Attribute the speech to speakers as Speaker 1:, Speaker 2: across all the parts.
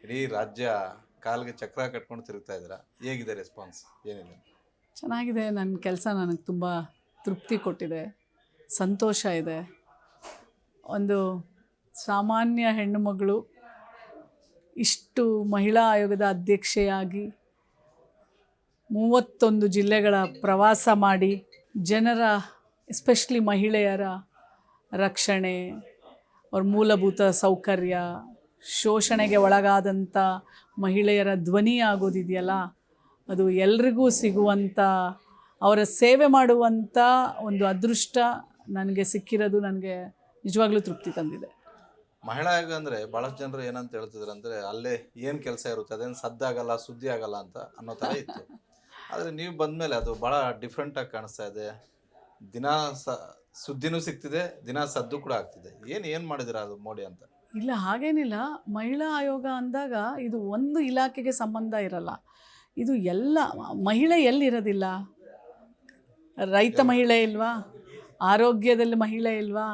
Speaker 1: ಇಡೀ ರಾಜ್ಯ ಕಾಲಿಗೆ ಚಕ್ರ ಕಟ್ಕೊಂಡು ತಿರುಗ್ತಾ ಇದ್ದೀರಾ. ಹೇಗಿದೆ ರೆಸ್ಪಾನ್ಸ್? ಏನಿದೆ?
Speaker 2: ಚೆನ್ನಾಗಿದೆ. ನನ್ನ ಕೆಲಸ ನನಗೆ ತುಂಬ ತೃಪ್ತಿ ಕೊಟ್ಟಿದೆ, ಸಂತೋಷ ಇದೆ. ಒಂದು ಸಾಮಾನ್ಯ ಹೆಣ್ಣು ಮಗಳು ಇಷ್ಟು ಮಹಿಳಾ ಆಯೋಗದ ಅಧ್ಯಕ್ಷೆಯಾಗಿ 31 ಜಿಲ್ಲೆಗಳ ಪ್ರವಾಸ ಮಾಡಿ ಜನರ ಎಸ್ಪೆಷಲಿ ಮಹಿಳೆಯರ ರಕ್ಷಣೆ, ಅವ್ರ ಮೂಲಭೂತ ಸೌಕರ್ಯ, ಶೋಷಣೆಗೆ ಒಳಗಾದಂಥ ಮಹಿಳೆಯರ ಧ್ವನಿ ಆಗೋದಿದೆಯಲ್ಲ, ಅದು ಎಲ್ರಿಗೂ ಸಿಗುವಂಥ, ಅವರ ಸೇವೆ ಮಾಡುವಂಥ ಒಂದು ಅದೃಷ್ಟ ನನಗೆ ಸಿಕ್ಕಿರೋದು ನನಗೆ ನಿಜವಾಗ್ಲೂ ತೃಪ್ತಿ ತಂದಿದೆ.
Speaker 1: ಮಹಿಳಾ ಆಯೋಗ ಅಂದರೆ ಭಾಳಷ್ಟು ಜನರು ಏನಂತ ಹೇಳ್ತಿದ್ರು ಅಂದರೆ ಅಲ್ಲೇ ಏನು ಕೆಲಸ ಇರುತ್ತೆ, ಅದೇನು ಸದ್ದಾಗಲ್ಲ, ಸುದ್ದಿ ಆಗಲ್ಲ ಅಂತ ಅನ್ನೋ ಥರ ಇತ್ತು. ಆದರೆ ನೀವು ಬಂದಮೇಲೆ ಅದು ಭಾಳ ಡಿಫ್ರೆಂಟಾಗಿ ಕಾಣಿಸ್ತಾ ಇದೆ. ದಿನಾ ಸುದ್ದಿನೂ ಸಿಗ್ತಿದೆ, ದಿನಾ ಸದ್ದು ಕೂಡ ಆಗ್ತಿದೆ. ಏನು ಮಾಡಿದಿರಾ ಅದು ಮೋಡಿ ಅಂತ?
Speaker 2: ಇಲ್ಲ, ಹಾಗೇನಿಲ್ಲ. ಮಹಿಳಾ ಆಯೋಗ ಅಂದಾಗ ಇದು ಒಂದು ಇಲಾಖೆಗೆ ಸಂಬಂಧ ಇರಲ್ಲ. ಇದು ಎಲ್ಲ ಮಹಿಳೆ ಎಲ್ಲಿರೋದಿಲ್ಲ? ರೈತ ಮಹಿಳೆ ಇಲ್ವಾ? ಆರೋಗ್ಯದಲ್ಲಿ ಮಹಿಳೆ ಇಲ್ವಾ?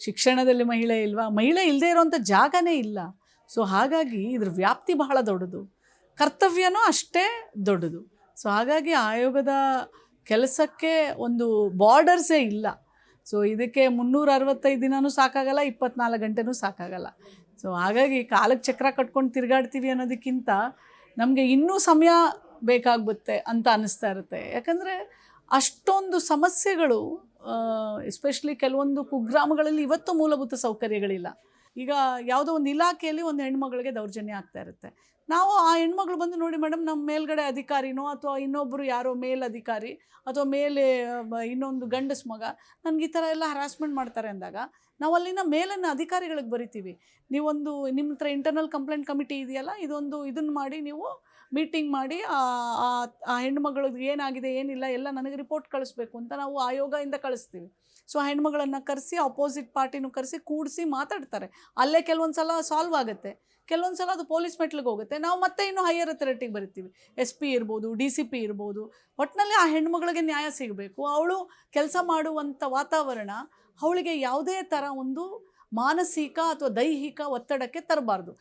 Speaker 2: ಶಿಕ್ಷಣದಲ್ಲಿ ಮಹಿಳೆ ಇಲ್ವಾ? ಮಹಿಳೆ ಇಲ್ಲದೆ ಇರೋವಂಥ ಜಾಗನೇ ಇಲ್ಲ. ಸೊ ಹಾಗಾಗಿ ಇದ್ರ ವ್ಯಾಪ್ತಿ ಬಹಳ ದೊಡ್ಡದು, ಕರ್ತವ್ಯನೂ ಅಷ್ಟೇ ದೊಡ್ಡದು. ಸೊ ಹಾಗಾಗಿ ಆಯೋಗದ ಕೆಲಸಕ್ಕೆ ಒಂದು ಬಾರ್ಡರ್ಸೇ ಇಲ್ಲ. ಸೊ ಇದಕ್ಕೆ 365 ದಿನವೂ ಸಾಕಾಗಲ್ಲ, 24 ಗಂಟೆನೂ ಸಾಕಾಗಲ್ಲ. ಸೊ ಹಾಗಾಗಿ ಕಾಲಕ್ಕೆ ಚಕ್ರ ಕಟ್ಕೊಂಡು ತಿರುಗಾಡ್ತೀವಿ ಅನ್ನೋದಕ್ಕಿಂತ ನಮಗೆ ಇನ್ನೂ ಸಮಯ ಬೇಕಾಗುತ್ತೆ ಅಂತ ಅನ್ನಿಸ್ತಾ ಇರುತ್ತೆ. ಯಾಕಂದರೆ ಅಷ್ಟೊಂದು ಸಮಸ್ಯೆಗಳು, ಎಸ್ಪೆಷಲಿ ಕೆಲವೊಂದು ಕುಗ್ರಾಮಗಳಲ್ಲಿ ಇವತ್ತು ಮೂಲಭೂತ ಸೌಕರ್ಯಗಳಿಲ್ಲ. ಈಗ ಯಾವುದೋ ಒಂದು ಇಲಾಖೆಯಲ್ಲಿ ಒಂದು ಹೆಣ್ಮಗಳಿಗೆ ದೌರ್ಜನ್ಯ ಆಗ್ತಾ ಇರುತ್ತೆ. ನಾವು ಆ ಹೆಣ್ಮಗಳು ಬಂದು ನೋಡಿ ಮೇಡಮ್, ನಮ್ಮ ಮೇಲ್ಗಡೆ ಅಧಿಕಾರಿನೋ ಅಥವಾ ಇನ್ನೊಬ್ಬರು ಯಾರೋ ಮೇಲಧಿಕಾರಿ ಅಥವಾ ಮೇಲೆ ಇನ್ನೊಂದು ಗಂಡಸ್ ಮಗ ನನಗೆ ಈ ಥರ ಎಲ್ಲ ಹರಾಸ್ಮೆಂಟ್ ಮಾಡ್ತಾರೆ ಅಂದಾಗ ನಾವು ಅಲ್ಲಿನ ಮೇಲಿನ ಅಧಿಕಾರಿಗಳಿಗೆ ಬರಿತೀವಿ, ನೀವೊಂದು ನಿಮ್ಮ ಹತ್ರ ಇಂಟರ್ನಲ್ ಕಂಪ್ಲೇಂಟ್ ಕಮಿಟಿ ಇದೆಯಲ್ಲ, ಇದನ್ನು ಮಾಡಿ, ನೀವು ಮೀಟಿಂಗ್ ಮಾಡಿ ಆ ಹೆಣ್ಮಗಳದ್ದು ಏನಾಗಿದೆ ಏನಿಲ್ಲ ಎಲ್ಲ ನನಗೆ ರಿಪೋರ್ಟ್ ಕಳಿಸ್ಬೇಕು ಅಂತ ನಾವು ಆಯೋಗದಿಂದ ಕಳಿಸ್ತೀವಿ. ಸೊ ಆ ಹೆಣ್ಮಗಳನ್ನು ಕರೆಸಿ, ಅಪೋಸಿಟ್ ಪಾರ್ಟಿನೂ ಕರೆಸಿ ಕೂಡಿಸಿ ಮಾತಾಡ್ತಾರೆ. ಅಲ್ಲೇ ಕೆಲವೊಂದು ಸಲ ಸಾಲ್ವ್ ಆಗುತ್ತೆ, ಕೆಲವೊಂದು ಸಲ ಅದು ಪೊಲೀಸ್ ಮೆಟ್ಲಿಗೆ ಹೋಗುತ್ತೆ. ನಾವು ಮತ್ತೆ ಇನ್ನೂ ಹೈಯರ್ ಅಥಾರಿಟಿಗೆ ಬರಿತೀವಿ, SP ಇರ್ಬೋದು, DCP ಇರ್ಬೋದು. ಒಟ್ಟಿನಲ್ಲಿ ಆ ಹೆಣ್ಮಗಳಿಗೆ ನ್ಯಾಯ ಸಿಗಬೇಕು. ಅವಳು ಕೆಲಸ ಮಾಡುವಂಥ ವಾತಾವರಣ ಅವಳಿಗೆ ಯಾವುದೇ ಥರ ಒಂದು ಮಾನಸಿಕ ಅಥವಾ ದೈಹಿಕ ಒತ್ತಡಕ್ಕೆ ತರಬಾರ್ದು.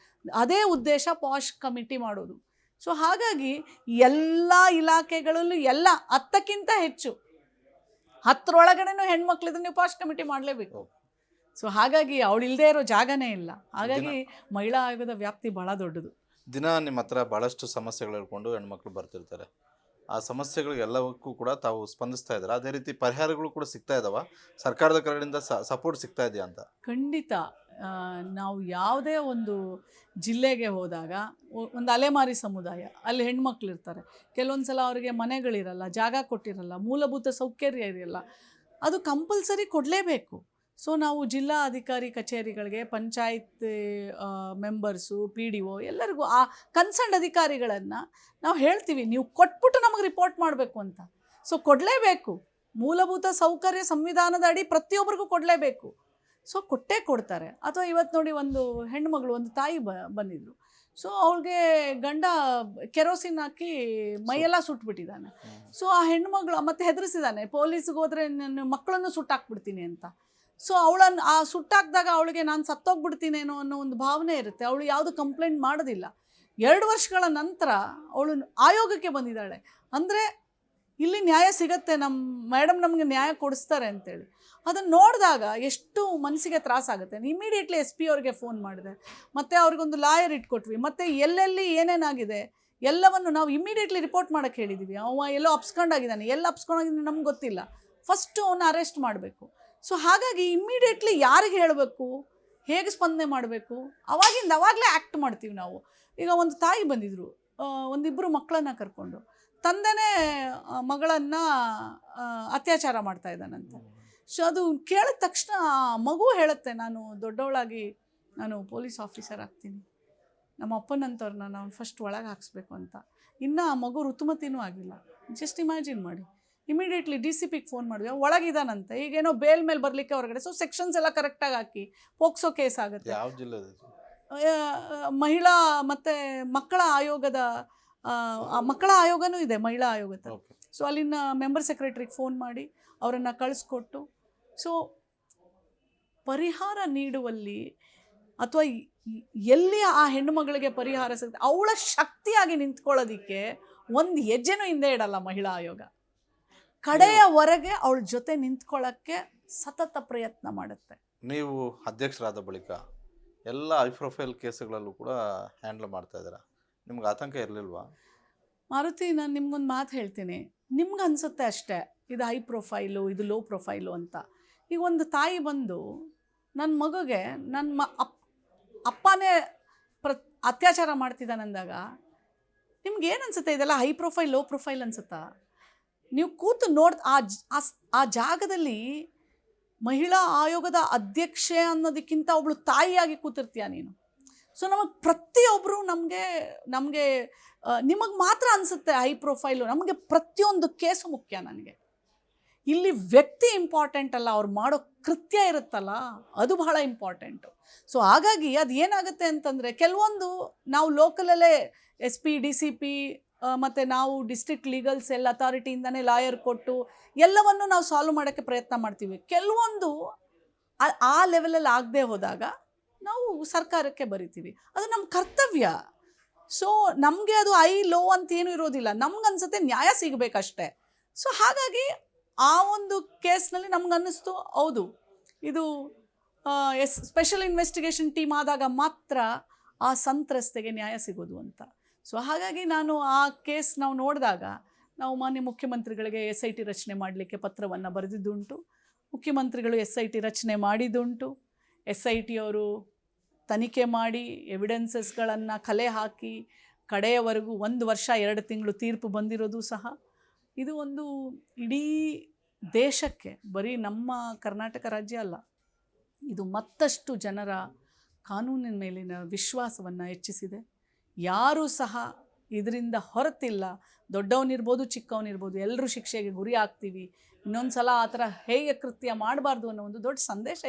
Speaker 2: ಅದೇ ಉದ್ದೇಶ ಪಾಶ್ ಕಮಿಟಿ ಮಾಡೋದು. ಸೊ ಹಾಗಾಗಿ ಎಲ್ಲ ಇಲಾಖೆಗಳಲ್ಲೂ ಎಲ್ಲ 10ಕ್ಕಿಂತ ಹೆಚ್ಚು 10ರೊಳಗಡೆನೂ ಹೆಣ್ಮಕ್ಳಿದ್ರೆ ನೀವು ಪಾಶ್ ಕಮಿಟಿ ಮಾಡಲೇಬೇಕು. ಸೊ ಹಾಗಾಗಿ ಅವಳಿಲ್ಲದೆ ಇರೋ ಜಾಗನೇ ಇಲ್ಲ. ಹಾಗಾಗಿ ಮಹಿಳಾ ಆಯೋಗದ ವ್ಯಾಪ್ತಿ ಭಾಳ ದೊಡ್ಡದು.
Speaker 1: ದಿನ ನಿಮ್ಮ ಹತ್ರ ಭಾಳಷ್ಟು ಸಮಸ್ಯೆಗಳು ಹೇಳ್ಕೊಂಡು ಹೆಣ್ಮಕ್ಳು ಬರ್ತಿರ್ತಾರೆ. ಆ ಸಮಸ್ಯೆಗಳಿಗೆಲ್ಲವಕ್ಕೂ ಕೂಡ ತಾವು ಸ್ಪಂದಿಸ್ತಾ ಇದ್ದಾರೆ. ಅದೇ ರೀತಿ ಪರಿಹಾರಗಳು ಕೂಡ ಸಿಗ್ತಾ ಇದ್ದಾವ? ಸರ್ಕಾರದ ಕಡೆಯಿಂದ ಸಪೋರ್ಟ್ ಸಿಗ್ತಾ ಇದೆಯಾ ಅಂತ?
Speaker 2: ಖಂಡಿತ. ನಾವು ಯಾವುದೇ ಒಂದು ಜಿಲ್ಲೆಗೆ ಹೋದಾಗ ಒಂದು ಅಲೆಮಾರಿ ಸಮುದಾಯ, ಅಲ್ಲಿ ಹೆಣ್ಮಕ್ಳಿರ್ತಾರೆ. ಕೆಲವೊಂದು ಸಲ ಅವರಿಗೆ ಮನೆಗಳಿರಲ್ಲ, ಜಾಗ ಕೊಟ್ಟಿರಲ್ಲ, ಮೂಲಭೂತ ಸೌಕರ್ಯ ಇರಲ್ಲ. ಅದು ಕಂಪಲ್ಸರಿ ಕೊಡಲೇಬೇಕು. ಸೊ ನಾವು ಜಿಲ್ಲಾ ಅಧಿಕಾರಿ ಕಚೇರಿಗಳಿಗೆ, ಪಂಚಾಯತ್ ಮೆಂಬರ್ಸು, PDO ಎಲ್ಲರಿಗೂ ಆ ಕನ್ಸರ್ನ್ ಅಧಿಕಾರಿಗಳನ್ನು ನಾವು ಹೇಳ್ತೀವಿ, ನೀವು ಕೊಟ್ಬಿಟ್ಟು ನಮಗೆ ರಿಪೋರ್ಟ್ ಮಾಡಬೇಕು ಅಂತ. ಸೊ ಕೊಡಲೇಬೇಕು. ಮೂಲಭೂತ ಸೌಕರ್ಯ ಸಂವಿಧಾನದ ಅಡಿ ಪ್ರತಿಯೊಬ್ಬರಿಗೂ ಕೊಡಲೇಬೇಕು. ಸೊ ಕೊಟ್ಟೇ ಕೊಡ್ತಾರೆ. ಅಥವಾ ಇವತ್ತು ನೋಡಿ, ಒಂದು ಹೆಣ್ಮಗಳು, ಒಂದು ತಾಯಿ ಬಂದಿದ್ರು. ಸೊ ಅವಳಿಗೆ ಗಂಡ ಕೆರೋಸಿನ್ ಹಾಕಿ ಮೈಯೆಲ್ಲ ಸುಟ್ಬಿಟ್ಟಿದ್ದಾನೆ. ಸೊ ಆ ಹೆಣ್ಮಗಳು ಮತ್ತೆ ಹೆದರಿಸಿದ್ದಾನೆ, ಪೊಲೀಸ್ಗೆ ಹೋದರೆ ನನ್ನ ಮಕ್ಕಳನ್ನು ಸುಟ್ಟಾಕ್ಬಿಡ್ತೀನಿ ಅಂತ. ಸೊ ಅವಳನ್ನು ಆ ಸುಟ್ಟಾಕಿದಾಗ ಅವಳಿಗೆ ನಾನು ಸತ್ತೋಗ್ಬಿಡ್ತೀನೇನೋ ಅನ್ನೋ ಒಂದು ಭಾವನೆ ಇರುತ್ತೆ. ಅವಳು ಯಾವುದು ಕಂಪ್ಲೇಂಟ್ ಮಾಡೋದಿಲ್ಲ. 2 ವರ್ಷಗಳ ನಂತರ ಅವಳು ಆಯೋಗಕ್ಕೆ ಬಂದಿದ್ದಾಳೆ. ಅಂದರೆ ಇಲ್ಲಿ ನ್ಯಾಯ ಸಿಗತ್ತೆ, ನಮ್ಮ ಮೇಡಮ್ ನಮಗೆ ನ್ಯಾಯ ಕೊಡಿಸ್ತಾರೆ ಅಂತೇಳಿ. ಅದನ್ನು ನೋಡಿದಾಗ ಎಷ್ಟು ಮನಸ್ಸಿಗೆ ತ್ರಾಸಾಗುತ್ತೆ. ಇಮಿಡಿಯೇಟ್ಲಿ SP ಅವ್ರಿಗೆ ಫೋನ್ ಮಾಡಿದೆ, ಮತ್ತು ಅವ್ರಿಗೊಂದು ಲಾಯರ್ ಇಟ್ಕೊಟ್ವಿ, ಮತ್ತು ಎಲ್ಲೆಲ್ಲಿ ಏನೇನಾಗಿದೆ ಎಲ್ಲವನ್ನು ನಾವು ಇಮಿಡಿಯೇಟ್ಲಿ ರಿಪೋರ್ಟ್ ಮಾಡೋಕ್ಕೆ ಹೇಳಿದ್ದೀವಿ. ಅವ ಎಲ್ಲೋ ಅಪ್ಸ್ಕೊಂಡಾಗಿದ್ದಾನೆ, ಅಪ್ಸ್ಕೊಂಡಾಗಿದ್ದಾನೆ ನಮ್ಗೆ ಗೊತ್ತಿಲ್ಲ, ಫಸ್ಟು ಅವನ್ನ ಅರೆಸ್ಟ್ ಮಾಡಬೇಕು. ಸೊ ಹಾಗಾಗಿ ಇಮ್ಮಿಡಿಯೇಟ್ಲಿ ಯಾರಿಗೆ ಹೇಳಬೇಕು, ಹೇಗೆ ಸ್ಪಂದನೆ ಮಾಡಬೇಕು, ಅವಾಗಲೇ ಆ್ಯಕ್ಟ್ ಮಾಡ್ತೀವಿ ನಾವು. ಈಗ ಒಂದು ತಾಯಿ ಬಂದಿದ್ದರು, ಒಂದಿಬ್ಬರು ಮಕ್ಕಳನ್ನು ಕರ್ಕೊಂಡು, ತಂದೆನೇ ಮಗಳನ್ನು ಅತ್ಯಾಚಾರ ಮಾಡ್ತಾ ಇದ್ದಾನಂತೆ. ಸೊ ಅದು ಕೇಳಿದ ತಕ್ಷಣ ಮಗು ಹೇಳುತ್ತೆ, ನಾನು ದೊಡ್ಡವಳಾಗಿ ನಾನು ಪೊಲೀಸ್ ಆಫೀಸರ್ ಆಗ್ತೀನಿ, ನಮ್ಮ ಅಪ್ಪನಂಥವ್ರನ್ನ ನಾನು ಫಸ್ಟ್ ಒಳಗೆ ಹಾಕಿಸ್ಬೇಕು ಅಂತ. ಇನ್ನು ಆ ಮಗು ಋತುಮತಿನೂ ಆಗಿಲ್ಲ. ಜಸ್ಟ್ ಇಮ್ಯಾಜಿನ್ ಮಾಡಿ. ಇಮಿಡಿಯೇಟ್ಲಿ DCPಗೆ ಫೋನ್ ಮಾಡಿದ್ವಿ, ಒಳಗಿದಾನಂತೆ, ಈಗೇನೋ ಬೇಲ್ ಮೇಲೆ ಬರಲಿಕ್ಕೆ ಹೊರಗಡೆ. ಸೊ ಸೆಕ್ಷನ್ಸ್ ಎಲ್ಲ ಕರೆಕ್ಟಾಗಿ ಹಾಕಿ ಪೋಕ್ಸೋ ಕೇಸ್ ಆಗುತ್ತೆ.
Speaker 1: ಯಾವ ಜಿಲ್ಲೆ?
Speaker 2: ಮಹಿಳಾ ಮತ್ತು ಮಕ್ಕಳ ಆಯೋಗದ, ಮಕ್ಕಳ ಆಯೋಗನೂ ಇದೆ, ಮಹಿಳಾ ಆಯೋಗದ. ಸೊ ಅಲ್ಲಿನ ಮೆಂಬರ್ ಸೆಕ್ರೆಟರಿಗೆ ಫೋನ್ ಮಾಡಿ ಅವರನ್ನು ಕಳಿಸ್ಕೊಟ್ಟು, ಸೊ ಪರಿಹಾರ ನೀಡುವಲ್ಲಿ ಅಥವಾ ಎಲ್ಲಿ ಆ ಹೆಣ್ಣು ಮಗಳಿಗೆ ಪರಿಹಾರ ಸಿಗುತ್ತೆ, ಅವಳ ಶಕ್ತಿಯಾಗಿ ನಿಂತ್ಕೊಳ್ಳೋದಿಕ್ಕೆ ಒಂದು ಹೆಜ್ಜೆನೂ ಹಿಂದೆ ಇಡಲ್ಲ ಮಹಿಳಾ ಆಯೋಗ. ಕಡೆಯವರೆಗೆ ಅವಳ ಜೊತೆ ನಿಂತ್ಕೊಳ್ಳೋಕ್ಕೆ ಸತತ ಪ್ರಯತ್ನ ಮಾಡುತ್ತೆ.
Speaker 1: ನೀವು ಅಧ್ಯಕ್ಷರಾದ ಬಳಿಕ ಎಲ್ಲ ಹೈ ಪ್ರೊಫೈಲ್ ಕೇಸುಗಳಲ್ಲೂ ಕೂಡ ಹ್ಯಾಂಡಲ್ ಮಾಡ್ತಾ ಇದ್ದೀರಾ. ನಿಮ್ಗೆ ಆತಂಕ ಇರಲಿಲ್ವಾ?
Speaker 2: ಮಾರುತಿ, ನಾನು ನಿಮ್ಗೊಂದು ಮಾತು ಹೇಳ್ತೀನಿ. ನಿಮ್ಗೆ ಅನಿಸುತ್ತೆ ಅಷ್ಟೇ ಇದು ಹೈ ಪ್ರೊಫೈಲು, ಇದು ಲೋ ಪ್ರೊಫೈಲು ಅಂತ. ಈಗ ಒಂದು ತಾಯಿ ಬಂದು ನನ್ನ ಮಗುಗೆ ನನ್ನ ಅಪ್ಪನೇ ಅತ್ಯಾಚಾರ ಮಾಡ್ತಿದ್ದಾನಂದಾಗ ನಿಮ್ಗೆ ಏನು ಅನಿಸುತ್ತೆ? ಇದೆಲ್ಲ ಹೈ ಪ್ರೊಫೈಲ್ ಲೋ ಪ್ರೊಫೈಲ್ ಅನಿಸುತ್ತಾ? ನೀವು ಕೂತು ಆ ಜಾಗದಲ್ಲಿ ಮಹಿಳಾ ಆಯೋಗದ ಅಧ್ಯಕ್ಷೆ ಅನ್ನೋದಕ್ಕಿಂತ ಒಬ್ಳು ತಾಯಿಯಾಗಿ ಕೂತಿರ್ತೀಯ ನೀನು. ಸೊ ನಮಗೆ ಪ್ರತಿಯೊಬ್ಬರು ನಮಗೆ ನಿಮಗೆ ಮಾತ್ರ ಅನಿಸುತ್ತೆ ಹೈ ಪ್ರೊಫೈಲು. ನಮಗೆ ಪ್ರತಿಯೊಂದು ಕೇಸು ಮುಖ್ಯ. ನನಗೆ ಇಲ್ಲಿ ವ್ಯಕ್ತಿ ಇಂಪಾರ್ಟೆಂಟ್ ಅಲ್ಲ, ಅವ್ರು ಮಾಡೋ ಕೃತ್ಯ ಇರುತ್ತಲ್ಲ ಅದು ಬಹಳ ಇಂಪಾರ್ಟೆಂಟು. ಸೊ ಹಾಗಾಗಿ ಅದು ಏನಾಗುತ್ತೆ ಅಂತಂದರೆ, ಕೆಲವೊಂದು ನಾವು ಲೋಕಲಲ್ಲೇ SP DCP ಮತ್ತು ನಾವು ಡಿಸ್ಟ್ರಿಕ್ಟ್ ಲೀಗಲ್ ಸೆಲ್ ಅಥಾರಿಟಿಯಿಂದನೇ ಲಾಯರ್ ಕೊಟ್ಟು ಎಲ್ಲವನ್ನು ನಾವು ಸಾಲ್ವ್ ಮಾಡೋಕ್ಕೆ ಪ್ರಯತ್ನ ಮಾಡ್ತೀವಿ. ಕೆಲವೊಂದು ಆ ಲೆವೆಲಲ್ಲಿ ಆಗದೆ ಹೋದಾಗ ನಾವು ಸರ್ಕಾರಕ್ಕೆ ಬರಿತೀವಿ. ಅದು ನಮ್ಮ ಕರ್ತವ್ಯ. ಸೊ ನಮಗೆ ಅದು ಐ ಲೋ ಅಂತೇನು ಇರೋದಿಲ್ಲ. ನಮ್ಗನ್ಸುತ್ತೆ ನ್ಯಾಯ ಸಿಗಬೇಕಷ್ಟೆ. ಸೊ ಹಾಗಾಗಿ ಆ ಒಂದು ಕೇಸ್ನಲ್ಲಿ ನಮ್ಗನ್ನಿಸ್ತು, ಹೌದು ಇದು ಸ್ಪೆಷಲ್ ಇನ್ವೆಸ್ಟಿಗೇಷನ್ ಟೀಮ್ ಆದಾಗ ಮಾತ್ರ ಆ ಸಂತ್ರಸ್ತೆಗೆ ನ್ಯಾಯ ಸಿಗೋದು ಅಂತ. ಸೊ ಹಾಗಾಗಿ ನಾನು ಆ ಕೇಸ್ ನಾವು ನೋಡಿದಾಗ ನಾವು ಮಾನ್ಯ ಮುಖ್ಯಮಂತ್ರಿಗಳಿಗೆ SIT ರಚನೆ ಮಾಡಲಿಕ್ಕೆ ಪತ್ರವನ್ನು ಬರೆದಿದ್ದುಂಟು. ಮುಖ್ಯಮಂತ್ರಿಗಳು SIT ರಚನೆ ಮಾಡಿದ್ದುಂಟು. SIT ಅವರು ತನಿಖೆ ಮಾಡಿ ಎವಿಡೆನ್ಸಸ್ಗಳನ್ನು ಕಲೆ ಹಾಕಿ ಕಡೆಯವರೆಗೂ 1 ವರ್ಷ 2 ತಿಂಗಳು ತೀರ್ಪು ಬಂದಿರೋದು ಸಹ. ಇದು ಒಂದು ಇಡೀ ದೇಶಕ್ಕೆ, ಬರೀ ನಮ್ಮ ಕರ್ನಾಟಕ ರಾಜ್ಯ ಅಲ್ಲ, ಇದು ಮತ್ತಷ್ಟು ಜನರ ಕಾನೂನಿನ ಮೇಲಿನ ವಿಶ್ವಾಸವನ್ನು ಹೆಚ್ಚಿಸಿದೆ. ಯಾರೂ ಸಹ ಇದರಿಂದ ಹೊರತಿಲ್ಲ. ದೊಡ್ಡವನಿರ್ಬೋದು ಚಿಕ್ಕವನಿರ್ಬೋದು ಎಲ್ಲರೂ ಶಿಕ್ಷೆಗೆ ಗುರಿ ಆಗ್ತೀವಿ. ಇನ್ನೊಂದು ಸಲ ಆ ಥರ ಹೇಯ ಕೃತ್ಯ ಮಾಡಬಾರ್ದು ಅನ್ನೋ ಒಂದು ದೊಡ್ಡ ಸಂದೇಶ